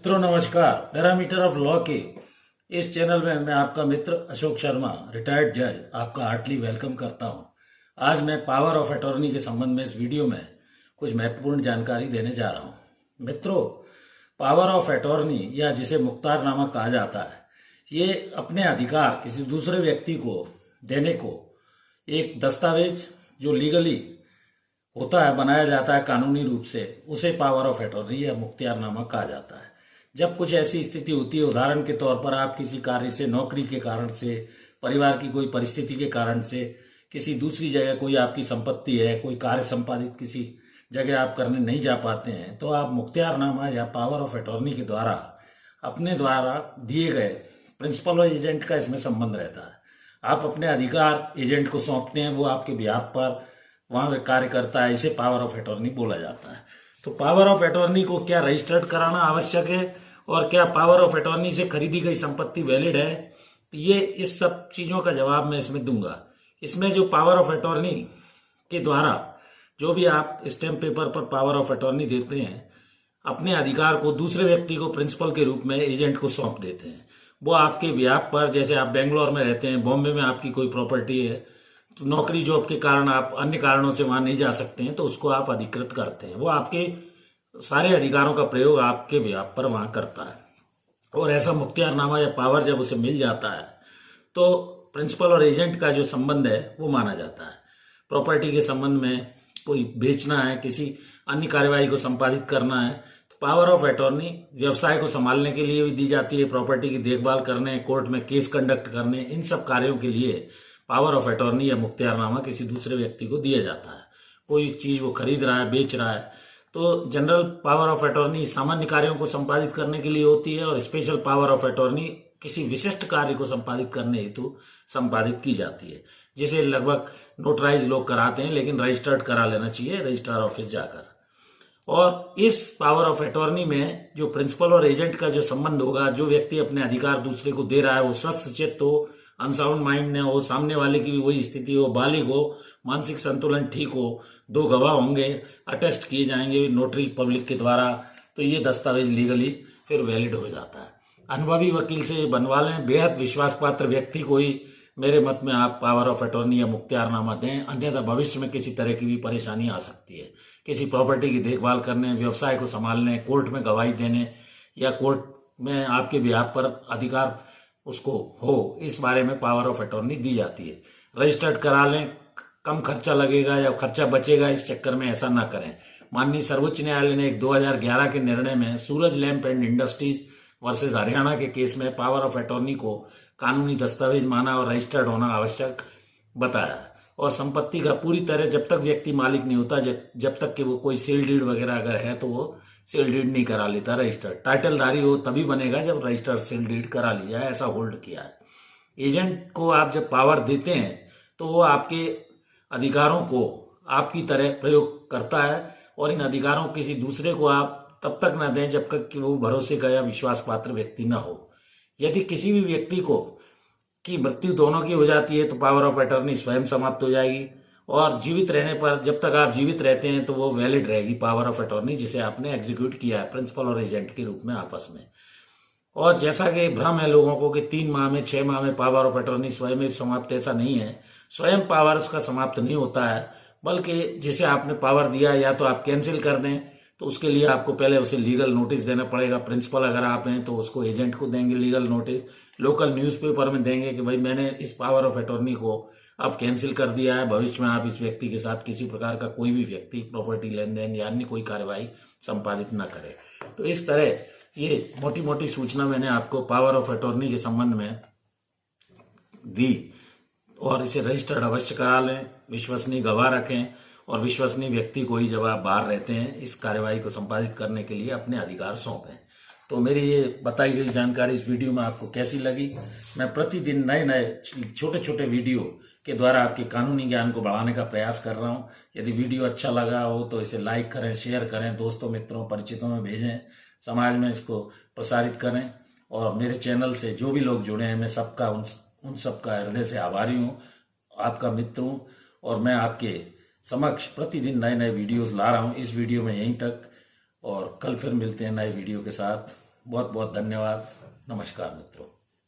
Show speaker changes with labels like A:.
A: मित्रों नमस्कार। Parameter of law के इस चैनल में मैं आपका मित्र अशोक शर्मा, रिटायर्ड जज, आपका हार्टली वेलकम करता हूं। आज मैं पावर ऑफ अटॉर्नी के संबंध में इस वीडियो में कुछ महत्वपूर्ण जानकारी देने जा रहा हूं। मित्रों, पावर ऑफ अटॉर्नी या जिसे मुख्तारनामा कहा जाता है, ये अपने अधिकार किसी दूसरे व्यक्ति को देने को एक दस्तावेज जो लीगली होता है, बनाया जाता है कानूनी रूप से, उसे पावर ऑफ अटॉर्नी या मुख्तियारनामा कहा जाता है। जब कुछ ऐसी स्थिति होती है, उदाहरण के तौर पर आप किसी कार्य से, नौकरी के कारण से, परिवार की कोई परिस्थिति के कारण से, किसी दूसरी जगह कोई आपकी संपत्ति है, कोई कार्य संपादित किसी जगह आप करने नहीं जा पाते हैं, तो आप मुख्तियारनामा या पावर ऑफ अटॉर्नी के द्वारा अपने द्वारा दिए गए प्रिंसिपल और एजेंट का इसमें संबंध रहता है। आप अपने अधिकार एजेंट को सौंपते हैं, वो आपके बिहाफ पर वहां वे कार्य करता है। इसे पावर ऑफ अटॉर्नी बोला जाता है। तो पावर ऑफ अटॉर्नी को क्या रजिस्टर्ड कराना आवश्यक है और क्या पावर ऑफ अटॉर्नी से खरीदी गई संपत्ति वैलिड है, तो ये इस सब चीजों का जवाब मैं इसमें दूंगा। इसमें जो पावर ऑफ अटॉर्नी के द्वारा जो भी आप स्टैम्प पेपर पर पावर ऑफ अटॉर्नी देते हैं, अपने अधिकार को दूसरे व्यक्ति को प्रिंसिपल के रूप में एजेंट को सौंप देते हैं। वो आपके बिहाफ पर, जैसे आप बेंगलोर में रहते हैं, बॉम्बे में आपकी कोई प्रॉपर्टी है, तो नौकरी जॉब के कारण आप अन्य कारणों से वहां नहीं जा सकते हैं, तो उसको आप अधिकृत करते हैं। वो आपके सारे अधिकारों का प्रयोग आपके बिहाफ पर वहां करता है। और ऐसा मुख्तियारनामा या पावर जब उसे मिल जाता है, तो प्रिंसिपल और एजेंट का जो संबंध है वो माना जाता है। प्रॉपर्टी के संबंध में कोई बेचना है, किसी अन्य कार्यवाही को संपादित करना है, तो पावर ऑफ अटॉर्नी व्यवसाय को संभालने के लिए भी दी जाती है, प्रॉपर्टी की देखभाल करने, कोर्ट में केस कंडक्ट करने, इन सब कार्यों के लिए पावर ऑफ अटॉर्नी या मुख्तियारनामा किसी दूसरे व्यक्ति को दिया जाता है। कोई चीज वो खरीद रहा है, बेच रहा है, तो जनरल पावर ऑफ अटॉर्नी सामान्य कार्यों को संपादित करने के लिए होती है और स्पेशल पावर ऑफ अटॉर्नी किसी विशिष्ट कार्य को संपादित करने हेतु संपादित की जाती है, जिसे लगभग नोटराइज लोग कराते हैं, लेकिन रजिस्टर्ड करा लेना चाहिए रजिस्ट्रार ऑफिस जाकर। और इस पावर ऑफ अटॉर्नी में जो प्रिंसिपल और एजेंट का जो संबंध होगा, जो व्यक्ति अपने अधिकार दूसरे को दे रहा है वो स्वस्थ चित्त हो, अनसाउंड माइंड न हो, सामने वाले की भी वही स्थिति हो, बालिग हो, मानसिक संतुलन ठीक हो, दो गवाह होंगे, अटेस्ट किए जाएंगे नोटरी पब्लिक के द्वारा, तो ये दस्तावेज लीगली फिर वैलिड हो जाता है। अनुभवी वकील से बनवा लें, बेहद विश्वास पात्र व्यक्ति को ही मेरे मत में आप पावर ऑफ अटॉर्नी या मुख्तियारनामा दें, अन्यथा भविष्य में किसी तरह की भी परेशानी आ सकती है। किसी प्रॉपर्टी की देखभाल करने, व्यवसाय को संभालने, कोर्ट में गवाही देने या कोर्ट में आपके बिहाफ पर अधिकार उसको हो, इस बारे में पावर ऑफ अटॉर्नी दी जाती है। रजिस्टर्ड करा लें, कम खर्चा लगेगा या खर्चा बचेगा, इस चक्कर में ऐसा ना करें। माननीय सर्वोच्च न्यायालय ने एक 2011 के निर्णय में Suraj lamp and industries versus Haryana के केस में पावर ऑफ अटॉर्नी को कानूनी दस्तावेज माना और रजिस्टर्ड होना आवश्यक बताया। और संपत्ति का पूरी तरह जब तक व्यक्ति मालिक नहीं होता, जब तक कि वो कोई सेल डीड वगैरह अगर है, तो वो सेल डीड नहीं करा लेता रजिस्टर्ड। टाइटलधारी हो तभी बनेगा जब रजिस्टर्ड सेल डीड करा ली जाए, ऐसा होल्ड किया है। एजेंट को आप जब पावर देते हैं तो वो आपके अधिकारों को आपकी तरह प्रयोग करता है, और इन अधिकारों को किसी दूसरे को आप तब तक न दें जब तक कि वो भरोसे का या विश्वास पात्र व्यक्ति न हो। यदि किसी भी व्यक्ति को की मृत्यु दोनों की हो जाती है तो पावर ऑफ अटॉर्नी स्वयं समाप्त हो जाएगी, और जीवित रहने पर, जब तक आप जीवित रहते हैं, तो वो वैलिड रहेगी पावर ऑफ अटॉर्नी जिसे आपने एग्जीक्यूट किया है प्रिंसिपल और एजेंट के रूप में आपस में। और जैसा कि भ्रम है लोगों को कि 3 माह में, 6 माह में पावर ऑफ अटॉर्नी स्वयं ही समाप्त, ऐसा नहीं है। स्वयं पावर उसका समाप्त नहीं होता है, बल्कि जिसे आपने पावर दिया या तो आप कैंसिल कर दें, तो उसके लिए आपको पहले उसे लीगल नोटिस देना पड़ेगा। प्रिंसिपल अगर आप हैं तो उसको एजेंट को देंगे लीगल नोटिस, लोकल न्यूज़पेपर में देंगे कि भाई मैंने इस पावर ऑफ अटॉर्नी को अब कैंसिल कर दिया है, भविष्य में आप इस व्यक्ति के साथ किसी प्रकार का कोई भी व्यक्ति प्रॉपर्टी लेन देन या अन्य कोई कार्यवाही संपादित न करे। तो इस तरह ये मोटी मोटी सूचना मैंने आपको पावर ऑफ अटॉर्नी के संबंध में दी, और इसे रजिस्टर्ड अवश्य करा लें, विश्वसनीय गवाह रखें, और विश्वसनीय व्यक्ति को ही जब आप बाहर रहते हैं इस कार्यवाही को संपादित करने के लिए अपने अधिकार सौंपें। तो मेरी ये बताई गई जानकारी इस वीडियो में आपको कैसी लगी? मैं प्रतिदिन नए नए छोटे छोटे वीडियो के द्वारा आपके कानूनी ज्ञान को बढ़ाने का प्रयास कर रहा हूँ। यदि वीडियो अच्छा लगा हो तो इसे लाइक करें, शेयर करें, दोस्तों, मित्रों, परिचितों में भेजें, समाज में इसको प्रसारित करें। और मेरे चैनल से जो भी लोग जुड़े हैं, मैं सबका उन सबका हृदय से आभारी हूँ, आपका मित्र हूँ। और मैं आपके समक्ष प्रतिदिन नए नए वीडियोस ला रहा हूँ। इस वीडियो में यहीं तक, और कल फिर मिलते हैं नए वीडियो के साथ। बहुत बहुत धन्यवाद। नमस्कार मित्रों।